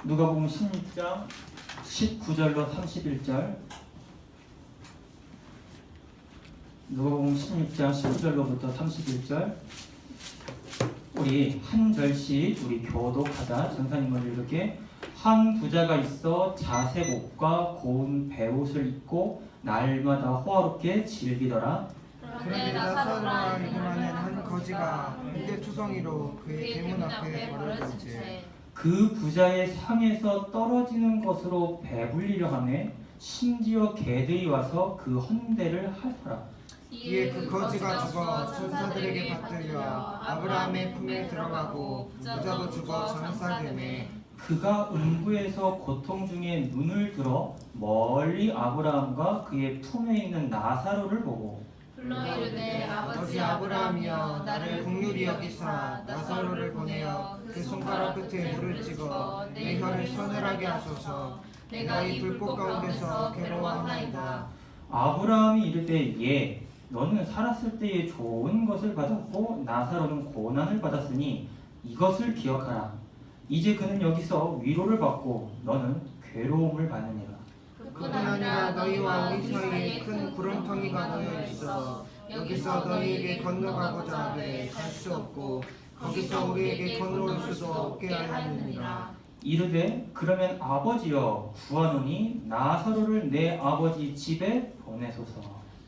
누가복음 16장 19절로 31절. 누가복음 16장 19절로부터 31절. 우리 한 절씩 우리 교독하자. 전사님 먼저 이렇게. 한 부자가 있어 자색 옷과 고운 배옷을 입고 날마다 호화롭게 즐기더라. 그런데 나사로라 이름하는 한 거지가 문대투성이로 그의 대문 앞에 버려진 채 그 부자의 상에서 떨어지는 것으로 배불리려 하매 심지어 개들이 와서 그 헌대를 핥더라. 이에 그 거지가 죽어 천사들에게 받들려 아브라함의 품에 들어가고 부자도 죽어 장사되매 그가 음부에서 고통 중에 눈을 들어 멀리 아브라함과 그의 품에 있는 나사로를 보고 불러 이르되 아버지 아브라함이여 나를 긍휼히 여기사 나사로를 보내어 그 손가락 끝에 물을 찍어 내 혀를 서늘하게 하소서 내가 이 불꽃 가운데서 괴로워하나이다. 아브라함이 이르되 예 너는 살았을 때에 좋은 것을 받았고 나사로는 고난을 받았으니 이것을 기억하라. 이제 그는 여기서 위로를 받고 너는 괴로움을 받느니라. 그뿐 아니라 너희와 우리 사이에 큰 구렁텅이가 놓여 있어 여기서 너희에게 건너가고자 하되 갈 수 없고 거기서 우리에게 건너올 수도 없게 하느니라. 이르되 그러면 아버지여 구하노니 나사로를 내 아버지 집에 보내소서.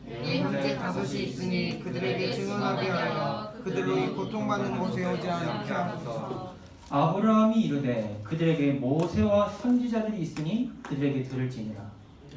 내 형제 다섯이 있으니 그들에게 증언하게 하여 그들이 고통받는 곳에 오지 않게 하소서. 아브라함이 이르되 그들에게 모세와 선지자들이 있으니 그들에게 들을지니라.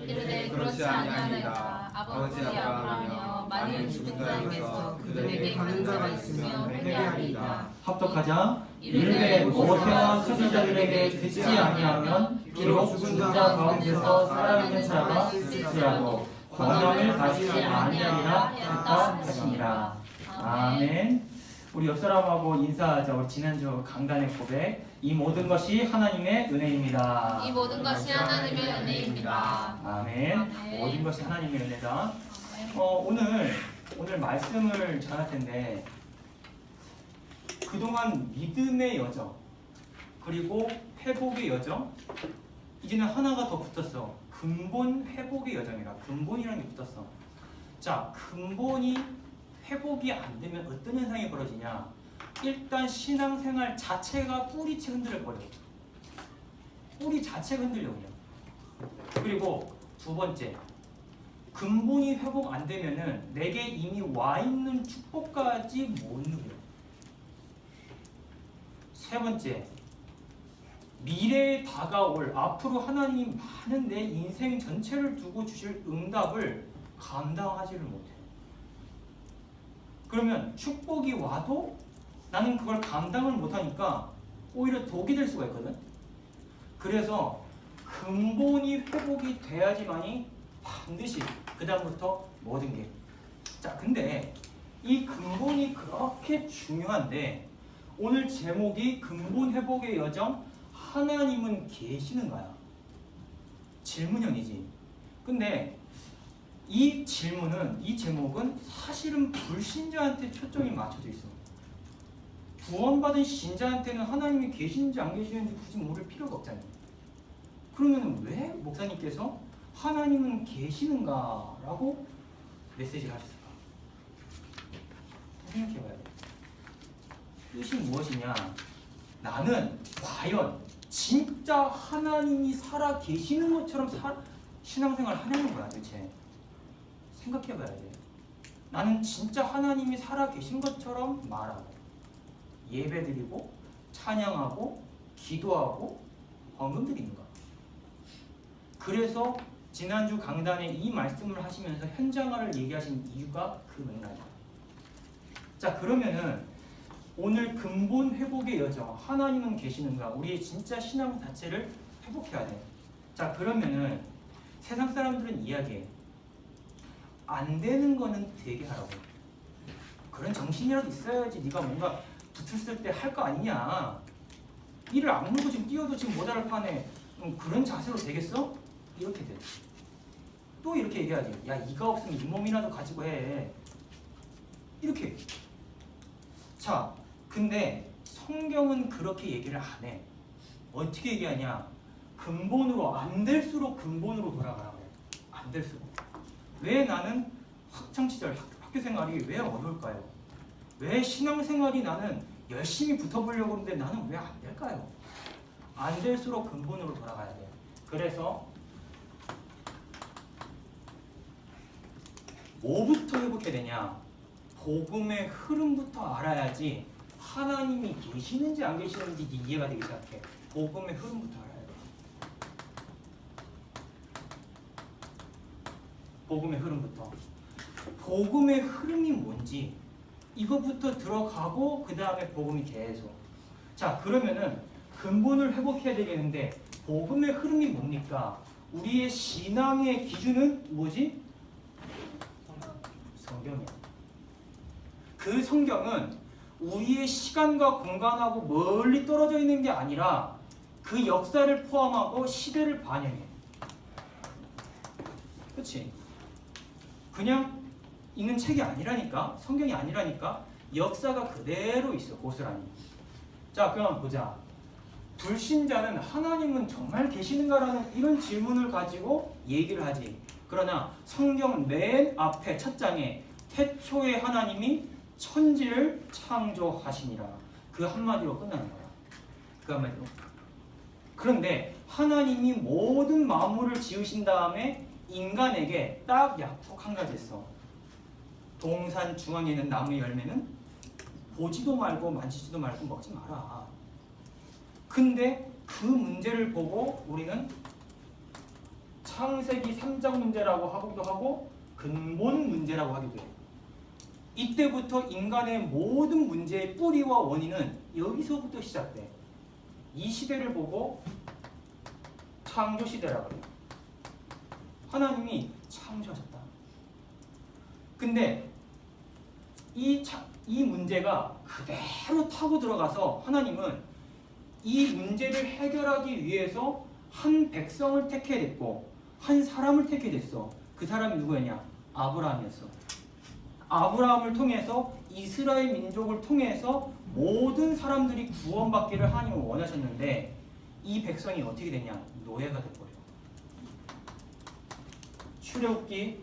이르되 그렇지 아니하니라. 아버지 아브라함이여 만일 죽은 자에게서 그들에게 가는 자가 있으면 회개하리이다. 합독하자. 이르되 모세와 선지자들에게 듣지 아니하면 비록 죽은 자 가운데서 살아있는 자가 있을지라도 권한을 가지지 아니하리라 했다 하시니라. 아멘. 우리 옆 사람하고 인사하자. 우리 지난주 강단의 고백. 이 모든 것이 하나님의 은혜입니다. 이 모든 것이 하나님의 은혜입니다. 아멘. 모든 것이 하나님의 은혜다. 오늘 말씀을 전할 텐데 그동안 믿음의 여정 그리고 회복의 여정 이제는 하나가 더 붙었어. 근본 회복의 여정이라. 근본이라는 게 붙었어. 자, 근본이 회복이 안 되면 어떤 현상이 벌어지냐? 일단 신앙생활 자체가 뿌리채 흔들려 버려. 뿌리 자체가 흔들려 그냥. 그리고 두 번째, 근본이 회복 안 되면은 내게 이미 와 있는 축복까지 못 누려. 세 번째, 미래에 다가올 앞으로 하나님 많은 내 인생 전체를 두고 주실 응답을 감당하지를 못해. 그러면 축복이 와도 나는 그걸 감당을 못하니까 오히려 독이 될 수가 있거든. 그래서 근본이 회복이 돼야지만이 반드시 그 다음부터 모든 게. 자, 근데 이 근본이 그렇게 중요한데 오늘 제목이 근본 회복의 여정 하나님은 계시는가요? 질문형이지. 근데 이 제목은 사실은 불신자한테 초점이 맞춰져 있어. 구원받은 신자한테는 하나님이 계시는지 안 계시는지 굳이 모를 필요가 없잖아요. 그러면 왜 목사님께서 하나님은 계시는가? 라고 메시지를 하셨을까? 생각해봐야 돼. 뜻이 무엇이냐? 나는 과연 진짜 하나님이 살아 계시는 것처럼 신앙생활을 하냐는 거야 도대체. 생각해봐야 돼. 나는 진짜 하나님이 살아 계신 것처럼 말하고 예배드리고 찬양하고 기도하고 헌금 드리는가. 그래서 지난주 강단에 이 말씀을 하시면서 현장화를 얘기하신 이유가 그 맥락이야. 자, 그러면은 오늘 근본 회복의 여정 하나님은 계시는가? 우리의 진짜 신앙 자체를 회복해야 돼. 자, 그러면은 세상 사람들은 이야기해. 안 되는 거는 되게 하라고. 그런 정신이라도 있어야지 네가 뭔가 붙었을 때 할 거 아니냐. 이를 악물고 지금 뛰어도 지금 모자랄 판에 그런 자세로 되겠어? 이렇게 돼. 또 이렇게 얘기하지. 야, 이가 없으면 이 몸이라도 가지고 해. 이렇게. 자, 근데 성경은 그렇게 얘기를 안 해. 어떻게 얘기하냐? 근본으로 안 될수록 근본으로 돌아가라고 해요. 안 될수록. 왜 나는 학창 시절 학교 생활이 왜 어려울까요? 왜 신앙생활이 나는 열심히 붙어보려고 하는데 나는 왜 안 될까요? 안 될수록 근본으로 돌아가야 돼요. 그래서 뭐부터 회복해야 되냐? 복음의 흐름부터 알아야지 하나님이 계시는지 안 계시는지 이해가 되기 시작해. 복음의 흐름부터 알아야 돼. 복음의 흐름부터. 복음의 흐름이 뭔지 이것부터 들어가고 그 다음에 복음이 계속. 자, 그러면은 근본을 회복해야 되겠는데 복음의 흐름이 뭡니까? 우리의 신앙의 기준은 뭐지? 성경이야. 그 성경은 우리의 시간과 공간하고 멀리 떨어져 있는 게 아니라 그 역사를 포함하고 시대를 반영해. 그렇지? 그냥 있는 책이 아니라니까, 성경이 아니라니까 역사가 그대로 있어, 고스란히. 자, 그럼 보자. 불신자는 하나님은 정말 계시는가라는 이런 질문을 가지고 얘기를 하지. 그러나 성경 맨 앞에 첫 장에 태초에 하나님이 천지를 창조하시니라. 그 한마디로 끝나는 거야. 그 한마디로. 그런데 하나님이 모든 만물을 지으신 다음에 인간에게 딱 약속 한 가지 했어. 동산 중앙에 있는 나무 열매는 보지도 말고 만지지도 말고 먹지 마라. 근데 그 문제를 보고 우리는 창세기 3장 문제라고 하기도 하고 근본 문제라고 하기도 해. 이때부터 인간의 모든 문제의 뿌리와 원인은 여기서부터 시작돼. 이 시대를 보고 창조 시대라고 해요. 하나님이 창조하셨다. 근데 이 문제가 그대로 타고 들어가서 하나님은 이 문제를 해결하기 위해서 한 백성을 택해 됐고 한 사람을 택해 됐어. 그 사람이 누구였냐? 아브라함이었어. 아브라함을 통해서 이스라엘 민족을 통해서 모든 사람들이 구원받기를 하나님은 원하셨는데 이 백성이 어떻게 됐냐? 노예가 돼버려. 출애굽기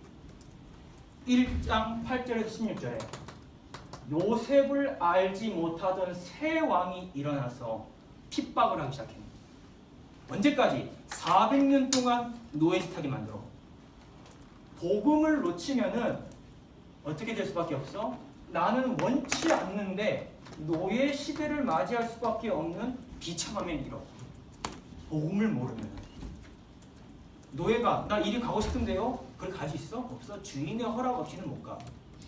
1장 8절에서 16절에 요셉을 알지 못하던 새 왕이 일어나서 핍박을 하기 시작해. 언제까지? 400년 동안 노예짓 하게 만들어. 복음을 놓치면은 어떻게 될 수밖에 없어? 나는 원치 않는데 노예 시대를 맞이할 수밖에 없는 비참함에 이르러. 복음을 모르면 노예가 나 이리 가고 싶은데요? 그래 갈 수 있어? 없어. 주인의 허락 없이는 못 가.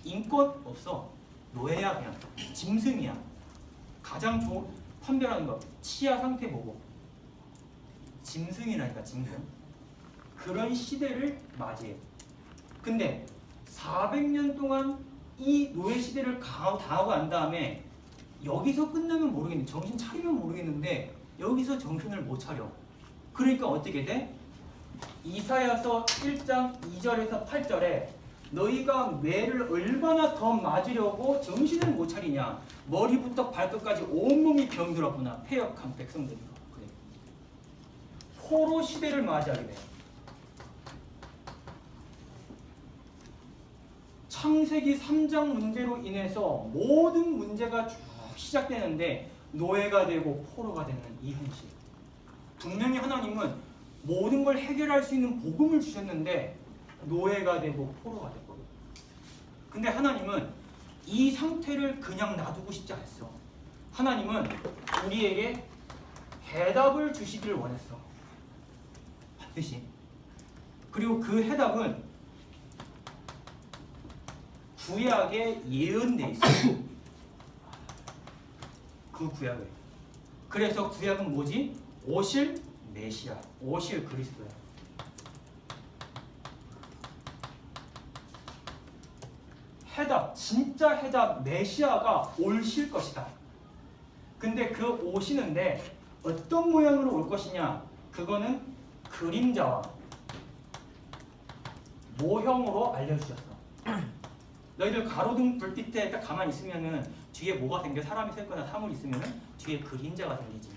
인권 없어. 노예야. 그냥 짐승이야. 가장 판별하는 거 치아 상태 보고. 짐승이라니까, 짐승. 그런 시대를 맞이해. 근데 400년 동안 이 노예 시대를 당하고 난 다음에 여기서 끝나면 모르겠는데, 정신 차리면 모르겠는데 여기서 정신을 못 차려. 그러니까 어떻게 돼? 이사야서 1장 2절에서 8절에 너희가 매를 얼마나 더 맞으려고 정신을 못 차리냐. 머리부터 발끝까지 온몸이 병들었구나. 패역한 백성들이. 그래. 포로 시대를 맞이하게 돼. 창세기 3장 문제로 인해서 모든 문제가 쭉 시작되는데 노예가 되고 포로가 되는 이 현실. 분명히 하나님은 모든 걸 해결할 수 있는 복음을 주셨는데 노예가 되고 포로가 됐거든. 근데 하나님은 이 상태를 그냥 놔두고 싶지 않았어. 하나님은 우리에게 해답을 주시기를 원했어. 반드시. 그리고 그 해답은 구약에 예언돼 있어. 그 구약에. 그래서 구약은 뭐지? 오실 메시아, 오실 그리스도야. 해답, 진짜 해답, 메시아가 오실 것이다. 근데 그 오시는데 어떤 모양으로 올 것이냐? 그거는 그림자와 모형으로 알려주셨어. 너희들 가로등 불빛에 딱 가만히 있으면은 뒤에 뭐가 생겨? 사람이 서 있거나 사물이 있으면은 뒤에 그림자가 생기지.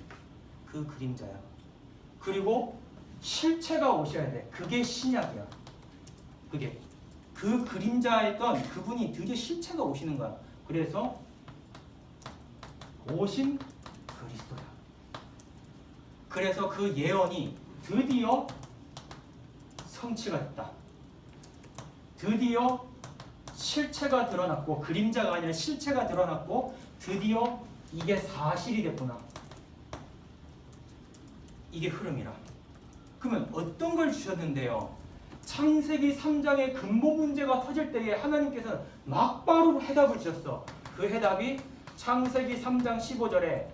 그 그림자야. 그리고 실체가 오셔야 돼. 그게 신약이야. 그게 그 그림자였던 그분이 드디어 실체가 오시는 거야. 그래서 오신 그리스도야. 그래서 그 예언이 드디어 성취가 됐다. 드디어 실체가 드러났고, 그림자가 아니라 실체가 드러났고, 드디어 이게 사실이 됐구나. 이게 흐름이라. 그러면 어떤 걸 주셨는데요? 창세기 3장의 근본 문제가 터질 때에 하나님께서는 막바로 해답을 주셨어. 그 해답이 창세기 3장 15절에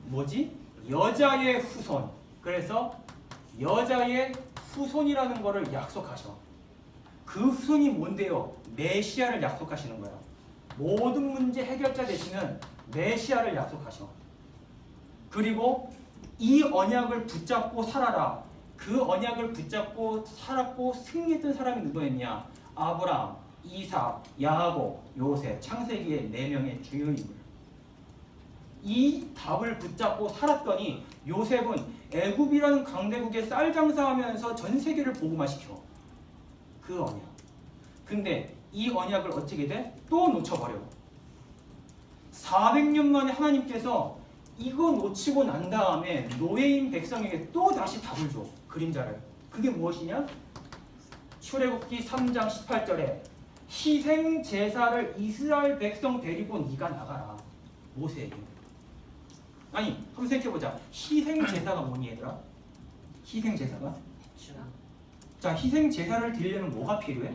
뭐지? 여자의 후손. 그래서 여자의 후손이라는 것을 약속하셔. 그 후손이 뭔데요? 메시아를 약속하시는 거야. 모든 문제 해결자 되시는 메시아를 약속하셔. 그리고 이 언약을 붙잡고 살아라. 그 언약을 붙잡고 살았고 승리했던 사람이 누구였냐? 아브라함, 이삭, 야고보, 요셉, 창세기의 4명의 주요 인물. 이 답을 붙잡고 살았더니 요셉은 애굽이라는 강대국에 쌀 장사하면서 전 세계를 복음화시켜. 그 언약. 근데 이 언약을 어떻게 돼? 또 놓쳐버려. 400년 만에 하나님께서 이거 놓치고 난 다음에 노예인 백성에게 또 다시 답을 줘. 그림자를. 그게 무엇이냐? 출애굽기 3장 18절에 희생 제사를 이스라엘 백성 데리고 네가 나가라. 모세에게. 아니, 한번 생각해보자. 희생 제사가 뭐니 얘들아? 희생 제사가? 자, 희생 제사를 드리려면 뭐가 필요해?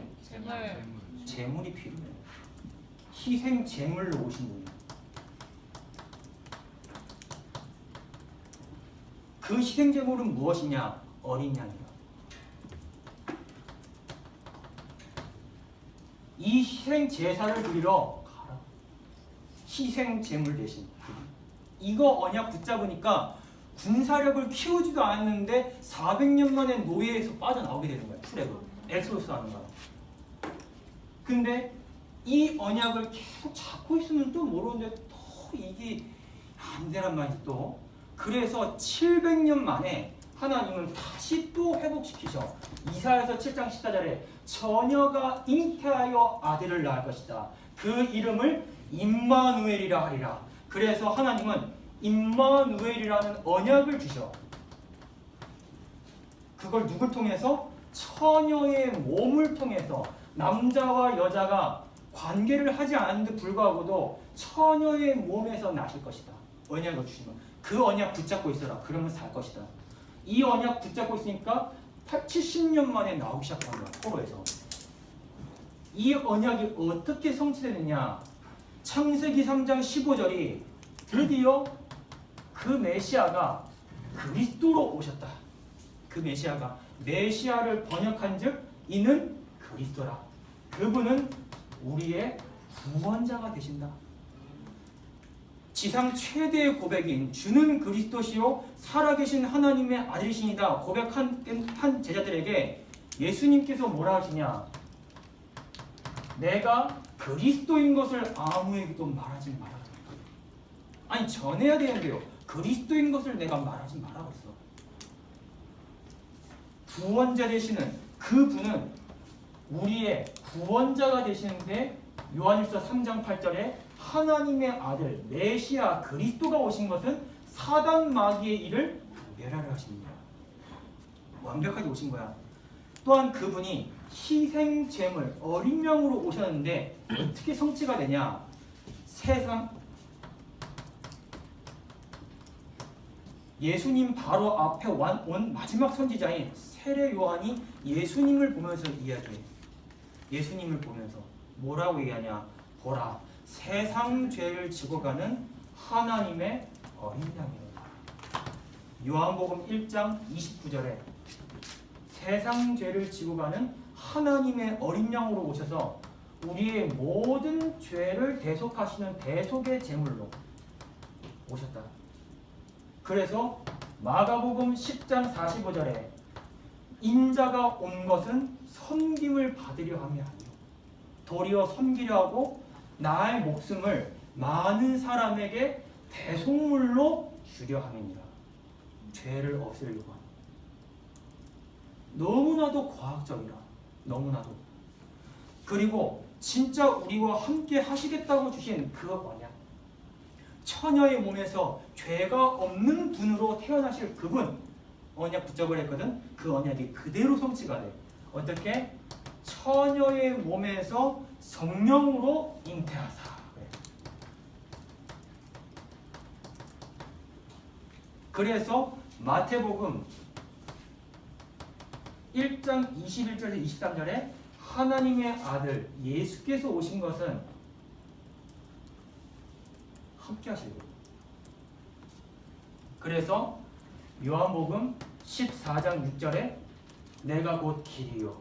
제물이 필요해. 희생 제물로 오신 분이야. 그 희생 제물은 무엇이냐? 어린 양이야. 이 희생 제사를 드리러 가라. 희생 제물 대신. 이거 언약 붙잡으니까 군사력을 키우지도 않았는데 400년 만에 노예에서 빠져나오게 되는 거야. 출애굽. 엑소더스 하는 거야. 근데 이 언약을 계속 잡고 있으면 또 모르는데 또 이게 안 되란 말이지 또. 그래서 700년 만에 하나님은 다시 또 회복시키셔. 이사야서 7장 14절에 처녀가 잉태하여 아들을 낳을 것이다. 그 이름을 임마누엘이라 하리라. 그래서 하나님은 임마누엘이라는 언약을 주셔. 그걸 누굴 통해서? 처녀의 몸을 통해서. 남자와 여자가 관계를 하지 않았는데 불구하고도 처녀의 몸에서 나실 것이다. 언약을 주시면 그 언약 붙잡고 있어라. 그러면 살 것이다. 이 언약 붙잡고 있으니까 70년 만에 나오기 시작한 거야. 포로에서. 이 언약이 어떻게 성취되느냐? 창세기 3장 15절이 드디어 그 메시아가 그리스도로 오셨다. 그 메시아를 번역한즉 이는 그리스도라. 그분은 우리의 구원자가 되신다. 지상 최대의 고백인 주는 그리스도시요 살아계신 하나님의 아들이시니다 고백한 제자들에게 예수님께서 뭐라 하시냐? 내가 그리스도인 것을 아무에게도 말하지 마라. 아니 전해야 되는데요. 그리스도인 것을 내가 말하지 말라고 했어. 구원자 되시는 그분은 우리의 구원자가 되시는데 요한일서 3장 8절에 하나님의 아들 메시아 그리스도가 오신 것은 사단 마귀의 일을 멸하려 하십니다. 완벽하게 오신 거야. 또한 그분이 희생 제물 어린 양으로 오셨는데 어떻게 성취가 되냐? 세상 예수님 바로 앞에 온 마지막 선지자인 세례 요한이 예수님을 보면서 이야기해. 예수님을 보면서 뭐라고 얘기하냐? 보라, 세상 죄를 지고 가는 하나님의 어린 양이에요. 요한복음 1장 29절에 세상 죄를 지고 가는 하나님의 어린 양으로 오셔서 우리의 모든 죄를 대속하시는 대속의 제물로 오셨다. 그래서 마가복음 10장 45절에 인자가 온 것은 섬김을 받으려 함이 아니요 도리어 섬기려 하고 나의 목숨을 많은 사람에게 대속물로 주려 함이니라. 죄를 없애려고 하는. 너무나도 과학적이라. 너무나도. 그리고 진짜 우리와 함께 하시겠다고 주신 그 언약. 처녀의 몸에서 죄가 없는 분으로 태어나실 그분 언약 붙잡으려 했거든. 그 언약이 그대로 성취가 돼. 어떻게? 처녀의 몸에서 성령으로 잉태하사. 그래서 마태복음 1장 21절에서 23절에 하나님의 아들 예수께서 오신 것은 함께 하시고, 그래서 요한복음 14장 6절에 내가 곧 길이요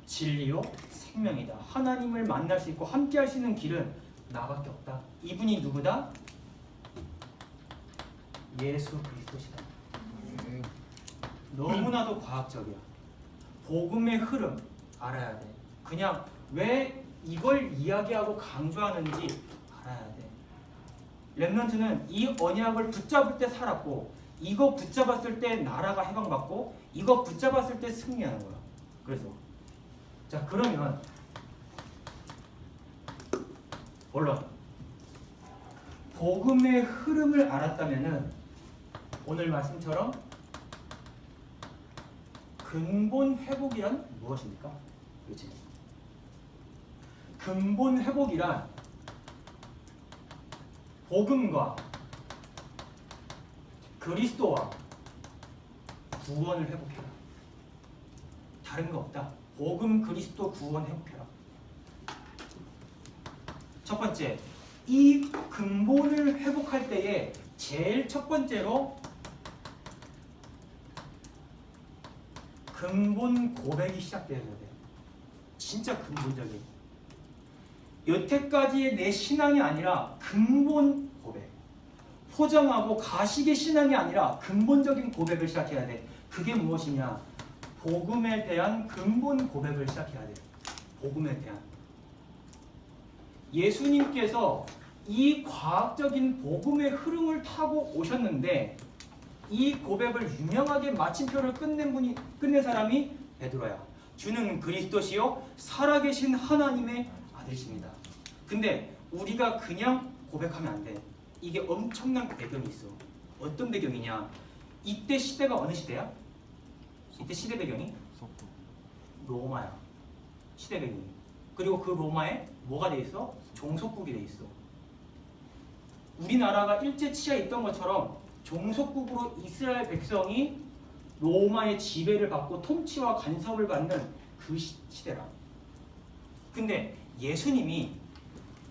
진리요 생명이다. 하나님을 만날 수 있고 함께 할 수 있는 길은 나밖에 없다. 이분이 누구다? 예수 그리스도시다. 너무나도 과학적이야. 복음의 흐름 알아야 돼. 그냥 왜 이걸 이야기하고 강조하는지 알아야 돼. 렘넌트는 이 언약을 붙잡을 때 살았고, 이거 붙잡았을 때 나라가 해방받고, 이거 붙잡았을 때 승리하는 거야. 그래서 자, 그러면 물론 복음의 흐름을 알았다면은 오늘 말씀처럼 근본 회복이란 무엇입니까? 그렇지? 근본 회복이란 복음과 그리스도와 구원을 회복해라. 다른 거 없다. 복음, 그리스도, 구원 회복해라. 첫 번째, 이 근본을 회복할 때에 제일 첫 번째로 근본 고백이 시작돼야 돼. 진짜 근본적인. 여태까지의 내 신앙이 아니라 근본 고백. 포장하고 가식의 신앙이 아니라 근본적인 고백을 시작해야 돼. 그게 무엇이냐? 복음에 대한 근본 고백을 시작해야 돼. 복음에 대한. 예수님께서 이 과학적인 복음의 흐름을 타고 오셨는데 이 고백을 유명하게 마침표를 끝낸 사람이 베드로야. 주는 그리스도시요 살아계신 하나님의 아들이십니다. 근데 우리가 그냥 고백하면 안 돼. 이게 엄청난 배경이 있어. 어떤 배경이냐? 이때 시대가 어느 시대야? 이때 시대 배경이 로마야. 시대 배경이. 그리고 그 로마에 뭐가 돼 있어? 종속국이 돼 있어. 우리나라가 일제 치하에 있던 것처럼 종속국으로 이스라엘 백성이 로마의 지배를 받고 통치와 간섭을 받는 그 시대라. 근데 예수님이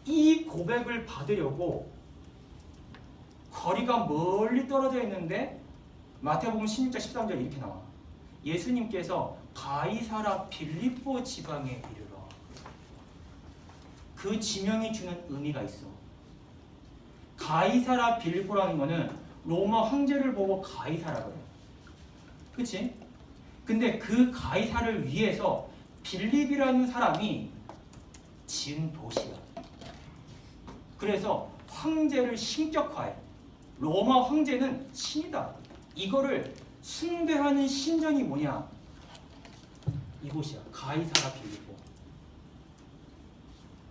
이 고백을 받으려고 거리가 멀리 떨어져 있는데 마태복음 16장 13절에 이렇게 나와. 예수님께서 가이사라 빌립보 지방에 이르러. 그 지명이 주는 의미가 있어. 가이사라 빌립보라는 거는 로마 황제를 보고 가이사라 그래. 그치? 근데 그 가이사를 위해서 빌립이라는 사람이 지은 도시야. 그래서 황제를 신격화해. 로마 황제는 신이다. 이거를 숭배하는 신전이 뭐냐? 이곳이야. 가이사라 빌립보.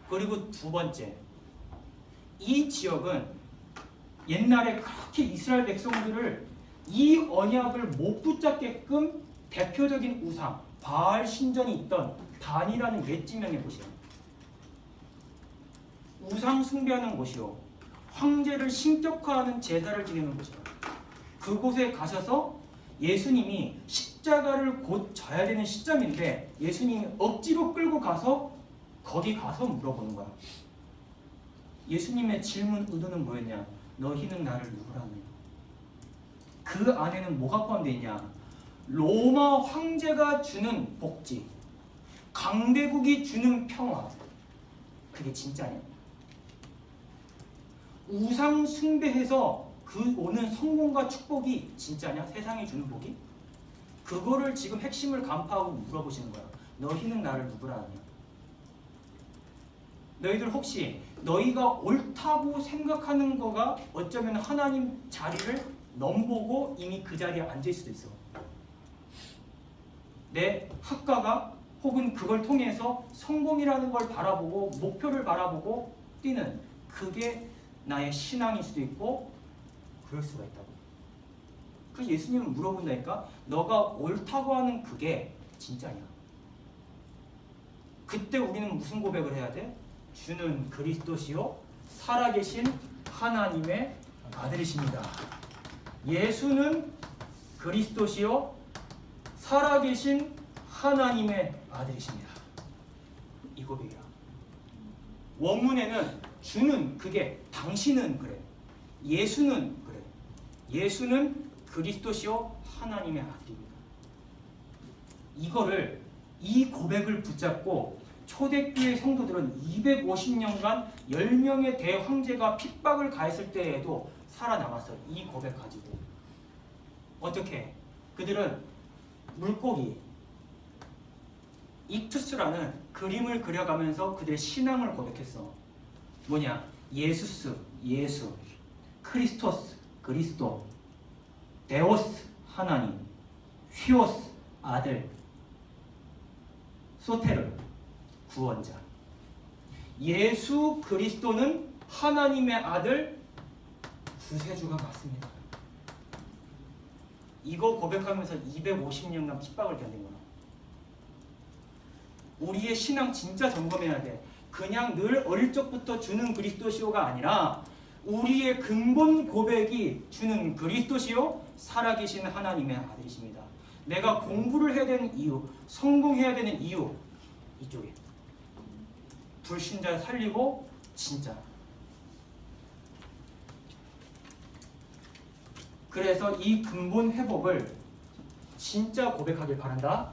그리고 두 번째, 이 지역은 옛날에 그렇게 이스라엘 백성들을 이 언약을 못 붙잡게끔 대표적인 우상, 바알 신전이 있던 단이라는 옛 지명의 곳이야. 우상 숭배하는 곳이요, 황제를 신격화하는 제사를 지내는 곳이야. 그곳에 가셔서 예수님이 십자가를 곧 져야 되는 시점인데 예수님이 억지로 끌고 가서 거기 가서 물어보는 거야. 예수님의 질문 의도는 뭐였냐? 너희는 나를 누구라 하느냐? 그 안에는 뭐가 포함되어 있냐? 로마 황제가 주는 복지, 강대국이 주는 평화. 그게 진짜냐? 우상 숭배해서 그 오는 성공과 축복이 진짜냐? 세상이 주는 복이? 그거를 지금 핵심을 간파하고 물어보시는 거야. 너희는 나를 누구라 하느냐? 너희들 혹시 너희가 옳다고 생각하는 거가 어쩌면 하나님 자리를 넘보고 이미 그 자리에 앉을 수도 있어. 내 학과가 혹은 그걸 통해서 성공이라는 걸 바라보고 목표를 바라보고 뛰는 그게 나의 신앙일 수도 있고 그럴 수가 있다고. 그래서 예수님은 물어본다니까 너가 옳다고 하는 그게 진짜냐? 그때 우리는 무슨 고백을 해야 돼? 주는 그리스도시요 살아계신 하나님의 아들이십니다. 예수는 그리스도시요 살아계신 하나님의 아들이십니다. 이 고백이야. 원문에는 주는 그게 당신은 그래. 예수는 그래. 예수는 그리스도시요 하나님의 아들입니다. 이거를 이 고백을 붙잡고 초대교회 성도들은 250년간 10명의 대황제가 핍박을 가했을 때에도 살아남았어요. 이 고백 가지고. 어떻게? 그들은 물고기 익투스라는 그림을 그려가면서 그들의 신앙을 고백했어. 뭐냐? 예수스, 예수, 크리스토스, 그리스도, 데오스, 하나님, 휘오스, 아들, 소테르, 구원자. 예수 그리스도는 하나님의 아들, 구세주가 맞습니다. 이거 고백하면서 250년간 핍박을 견딘 거야. 우리의 신앙 진짜 점검해야 돼. 그냥 늘 어릴 적부터 주는 그리스도시오가 아니라 우리의 근본 고백이 주는 그리스도시요 살아계신 하나님의 아들이십니다. 내가 공부를 해야 되는 이유, 성공해야 되는 이유, 이쪽에 불신자 살리고 진짜. 그래서 이 근본 회복을 진짜 고백하길 바란다.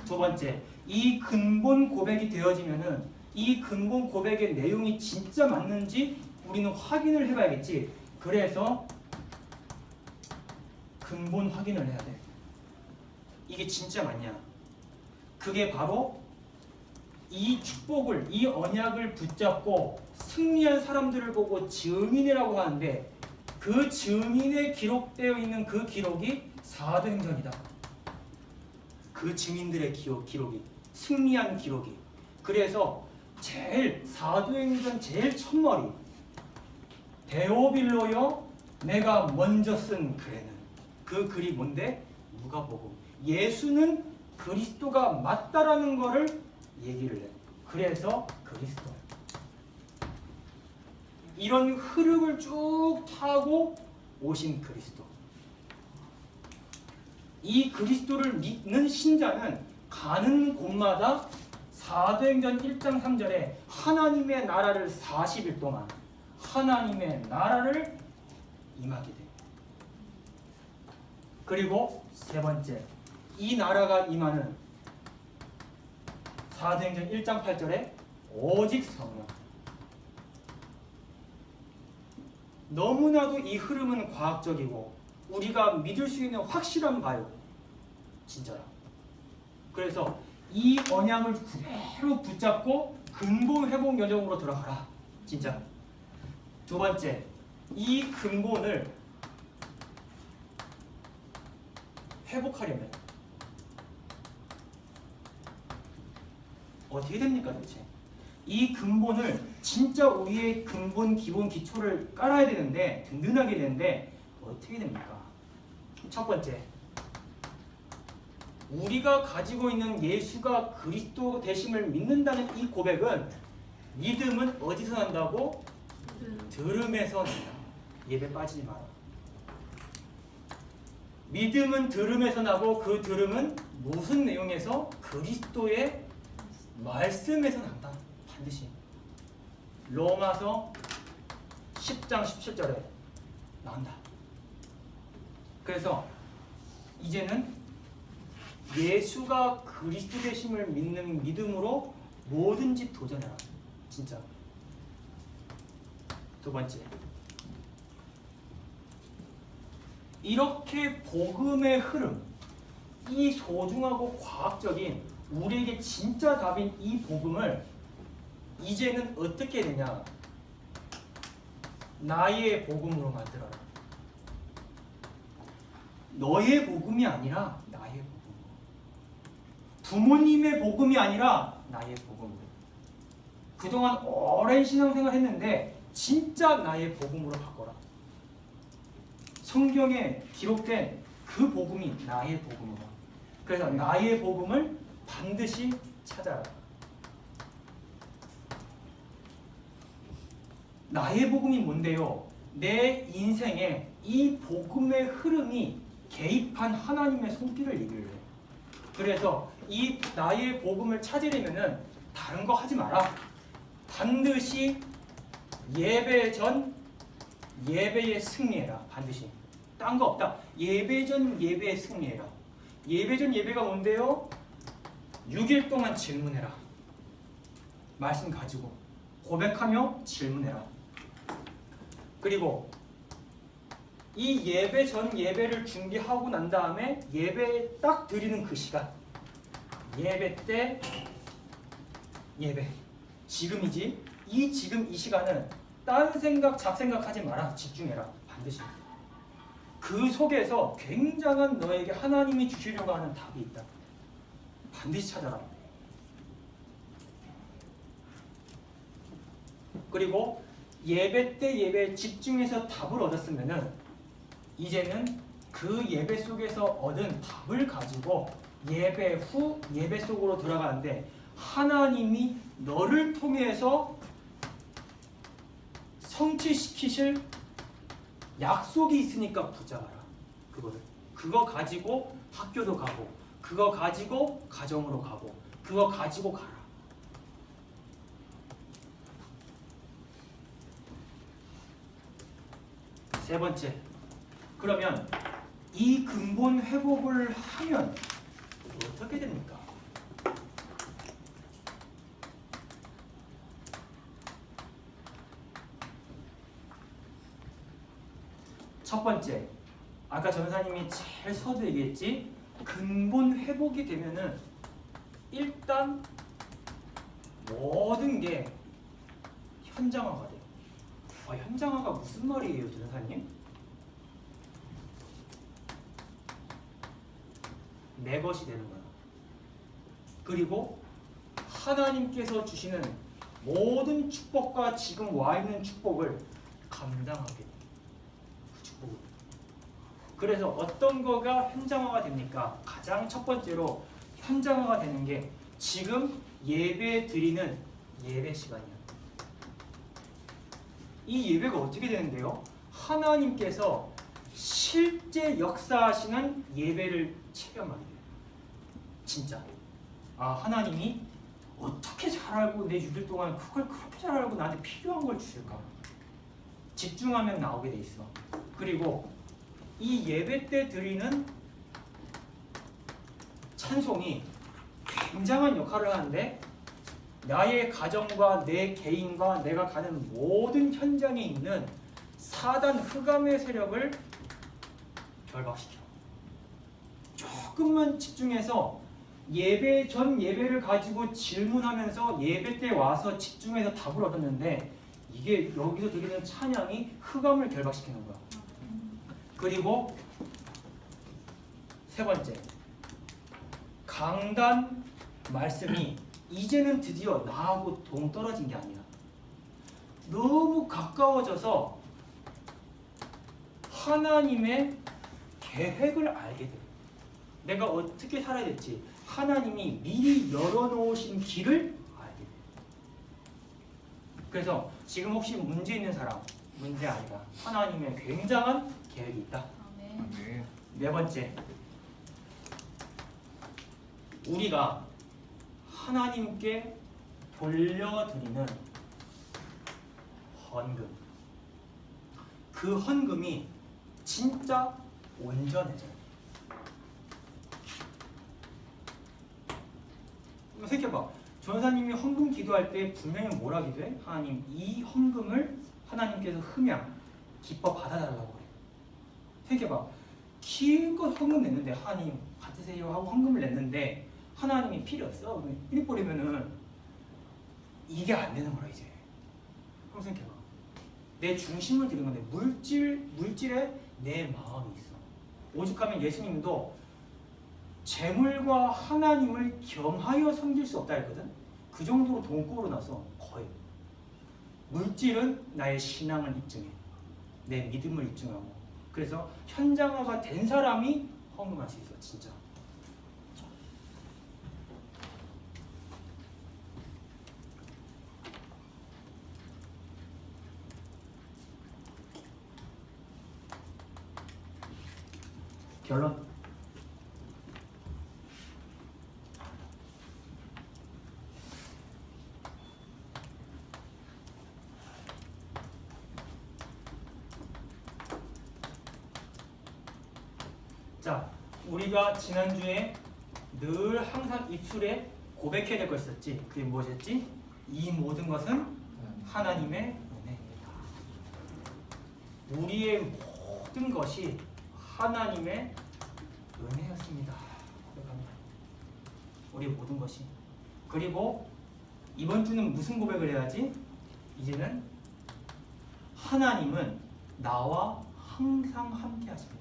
두 번째, 이 근본 고백이 되어지면은 이 근본 고백의 내용이 진짜 맞는지 우리는 확인을 해봐야겠지. 그래서 근본 확인을 해야 돼. 이게 진짜 맞냐? 그게 바로 이 축복을, 이 언약을 붙잡고 승리한 사람들을 보고 증인이라고 하는데 그 증인에 기록되어 있는 그 기록이 사도행전이다. 그 증인들의 기록이, 승리한 기록이. 그래서 제일 사도행전 제일 첫머리 데오빌로여 내가 먼저 쓴 글에는 그 글이 뭔데? 누가복음. 예수는 그리스도가 맞다라는 거를 얘기를 해. 그래서 그리스도. 이런 흐름을 쭉 타고 오신 그리스도. 이 그리스도를 믿는 신자는 가는 곳마다 사도행전 1장 3절에 하나님의 나라를 40일 동안 하나님의 나라를 임하게 돼. 그리고 세 번째, 이 나라가 임하는 사도행전 1장 8절에 오직 성령. 너무나도 이 흐름은 과학적이고 우리가 믿을 수 있는 확실한 바요. 진짜라. 그래서 이 언약을 그대로 붙잡고 근본 회복 여정으로 들어가라. 진짜. 두 번째, 이 근본을 회복하려면 어떻게 됩니까 대체? 이 근본을 진짜 우리의 근본 기본 기초를 깔아야 되는데 든든하게 되는데 어떻게 됩니까? 첫 번째, 우리가 가지고 있는 예수가 그리스도 되심을 믿는다는 이 고백은 믿음은 어디서 난다고? 들음에서 난다. 예배 빠지지 마라. 믿음은 들음에서 나고 그 들음은 무슨 내용에서? 그리스도의 말씀에서 난다. 반드시. 로마서 10장 17절에 나온다. 그래서 이제는 예수가 그리스도 되심을 믿는 믿음으로 뭐든지 도전해라. 진짜. 두 번째, 이렇게 복음의 흐름, 이 소중하고 과학적인 우리에게 진짜 답인 이 복음을 이제는 어떻게 되냐? 나의 복음으로 만들어라. 너의 복음이 아니라 나의 복음. 부모님의 복음이 아니라 나의 복음으로. 그동안 오랜 신앙생활 했는데 진짜 나의 복음으로 바꿔라. 성경에 기록된 그 복음이 나의 복음이다. 그래서 나의 복음을 반드시 찾아라. 나의 복음이 뭔데요? 내 인생에 이 복음의 흐름이 개입한 하나님의 손길을 얘기를 해. 그래서 이 나의 복음을 찾으려면은 다른 거 하지 마라. 반드시 예배 전 예배에 승리해라. 반드시. 딴 거 없다. 예배 전 예배에 승리해라. 예배 전 예배가 뭔데요? 6일 동안 질문해라. 말씀 가지고 고백하며 질문해라. 그리고 이 예배 전 예배를 준비하고 난 다음에 예배 딱 드리는 그 시간, 예배 때 예배, 지금이지. 지금 이 시간은 딴 생각 잡생각하지 마라. 집중해라. 반드시. 그 속에서 굉장한 너에게 하나님이 주시려고 하는 답이 있다. 반드시 찾아라. 그리고 예배 때 예배에 집중해서 답을 얻었으면은 이제는 그 예배 속에서 얻은 답을 가지고 예배 후 예배 속으로 들어가는데 하나님이 너를 통해서 성취시키실 약속이 있으니까 붙잡아라. 그거 가지고 학교도 가고, 그거 가지고 가정으로 가고, 그거 가지고 가라. 세 번째, 그러면 이 근본 회복을 하면 어떻게 됩니까? 첫 번째, 아까 전사님이 제일 서두 얘기했지, 근본 회복이 되면은 일단 모든 게 현장화가 돼요. 현장화가 무슨 말이에요, 전사님? 내 것이 되는 거야. 그리고 하나님께서 주시는 모든 축복과 지금 와 있는 축복을 감당하게 돼. 그 축복을. 그래서 어떤 거가 현장화가 됩니까? 가장 첫 번째로 현장화가 되는 게 지금 예배 드리는 예배 시간이야. 이 예배가 어떻게 되는데요? 하나님께서 실제 역사하시는 예배를 체험하게 돼요. 진짜. 하나님이 어떻게 잘 알고 내 6일 동안 그걸 그렇게 잘 알고 나한테 필요한 걸 주실까? 집중하면 나오게 돼 있어. 그리고 이 예배 때 드리는 찬송이 굉장한 역할을 하는데 나의 가정과 내 개인과 내가 가는 모든 현장에 있는 사단 흑암의 세력을 결박시켜. 조금만 집중해서 예배 전 예배를 가지고 질문하면서 예배 때 와서 집중해서 답을 얻었는데 이게 여기서 드리는 찬양이 흑암을 결박시키는 거야. 그리고 세 번째, 강단 말씀이 이제는 드디어 나하고 동떨어진 게 아니야. 너무 가까워져서 하나님의 계획을 알게 돼. 내가 어떻게 살아야 될지 하나님이 미리 열어놓으신 길을 알게 돼. 그래서 지금 혹시 문제 있는 사람, 문제 아니다. 하나님의 굉장한 계획이 있다. 아멘. 네 번째, 우리가 하나님께 돌려드리는 헌금, 그 헌금이 진짜 온전해져요. 생각해봐. 전사님이 헌금 기도할 때 분명히 뭐라 기도해? 하나님, 이 헌금을 하나님께서 흠양 기뻐 받아달라고 그래. 생각해봐. 기껏 헌금 냈는데 하나님 받으세요 하고 헌금을 냈는데 하나님이 필요 없어. 이리 버리면은 이게 안 되는 거라 이제. 한번 생각해봐. 내 중심을 드리는 건데 물질에 내 마음이 있어. 오죽하면 예수님도 재물과 하나님을 겸하여 섬길 수 없다 했거든. 그 정도로 돈꼬로 나서 거의 물질은 나의 신앙을 입증해, 내 믿음을 입증하고, 그래서 현장화가 된 사람이 헌금할 수 있어. 진짜. 결론. 자, 우리가 지난주에 늘 항상 입술에 고백해야 될 거 있었지. 그게 무엇이었지? 이 모든 것은 하나님의 은혜입니다. 우리의 모든 것이 하나님의 은혜였습니다. 고백합니다. 우리의 모든 것이. 그리고 이번 주는 무슨 고백을 해야지? 이제는 하나님은 나와 항상 함께 하십니다.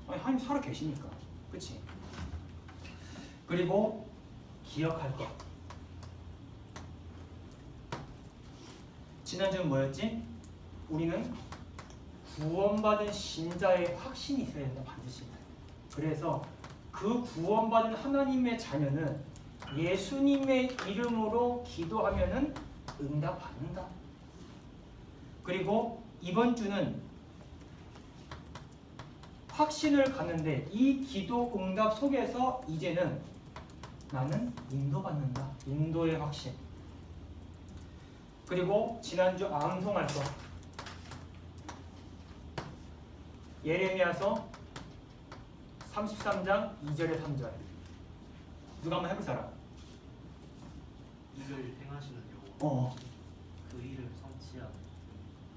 하나님 살아 계시니까. 그치? 그리고 기억할 것. 지난주는 뭐였지? 우리는 구원받은 신자의 확신이 있어야 된다. 반드시. 그래서 그 구원받은 하나님의 자녀는 예수님의 이름으로 기도하면은 응답받는다. 그리고 이번 주는 확신을 갖는데 이 기도 응답 속에서 이제는 나는 인도받는다. 인도의 확신. 그리고 지난주 암송할 것. 예레미야서 33장 2절에 3절. 누가 한번 해볼 사람? 이를 행하시는 여호와 그 일을 성취하고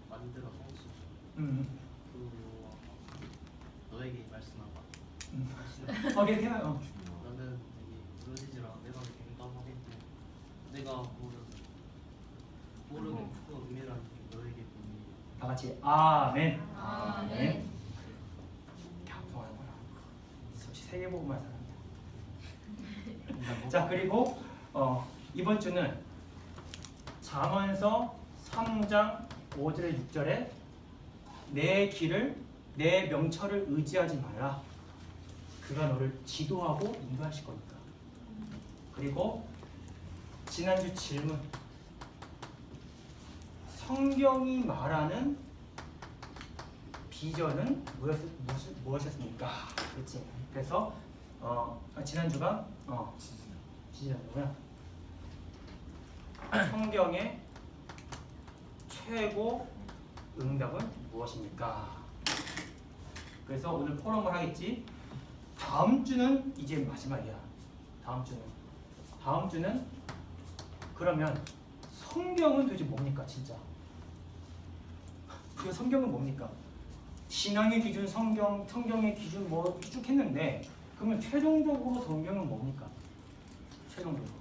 만들어 성취 그 여호와가 너에게 말씀하고 걔 해놔요. 나는 내게 부르짖으라 내가 응답하겠고 내가 모르는 그 은혜라는 게 너에게 보니 다 같이 아멘. 아멘. 방송하는 거야. 수치 세개 보고만 사람이야. 자, 그리고 이번 주는 잠언서 3장 5절에 6절에 내 길을 내 명철을 의지하지 말라. 그가 너를 지도하고 인도하실 거니까. 그리고 지난주 질문. 성경이 말하는 비전은 무엇이었습니까? 그렇지. 그래서 지난주가 지난주구나. 성경의 최고 응답은 무엇입니까? 그래서 오늘 포럼을 하겠지. 다음 주는 이제 마지막이야. 다음 주는 그러면 성경은 도대체 뭡니까, 진짜? 그 성경은 뭡니까? 신앙의 기준, 성경의 기준 뭐 쭉 했는데 그러면 최종적으로 성경은 뭡니까? 최종적으로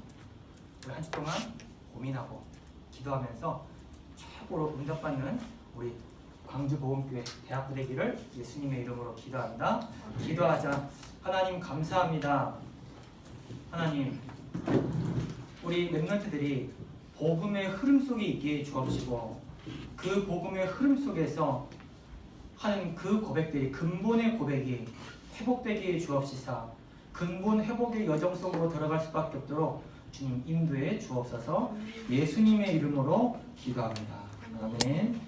우리 한 주 동안 고민하고 기도하면서 최고로 응답받는 우리 광주보험교회 대학부 되기를 예수님의 이름으로 기도한다. 기도하자. 하나님 감사합니다. 하나님, 우리 랩런트들이 복음의 흐름 속에 있게 주옵시고 그 복음의 흐름 속에서 하는 그 고백들이 근본의 고백이 회복되게 주옵시사. 근본 회복의 여정 속으로 들어갈 수밖에 없도록 주님 인도해 주옵소서. 예수님의 이름으로 기도합니다. 아멘.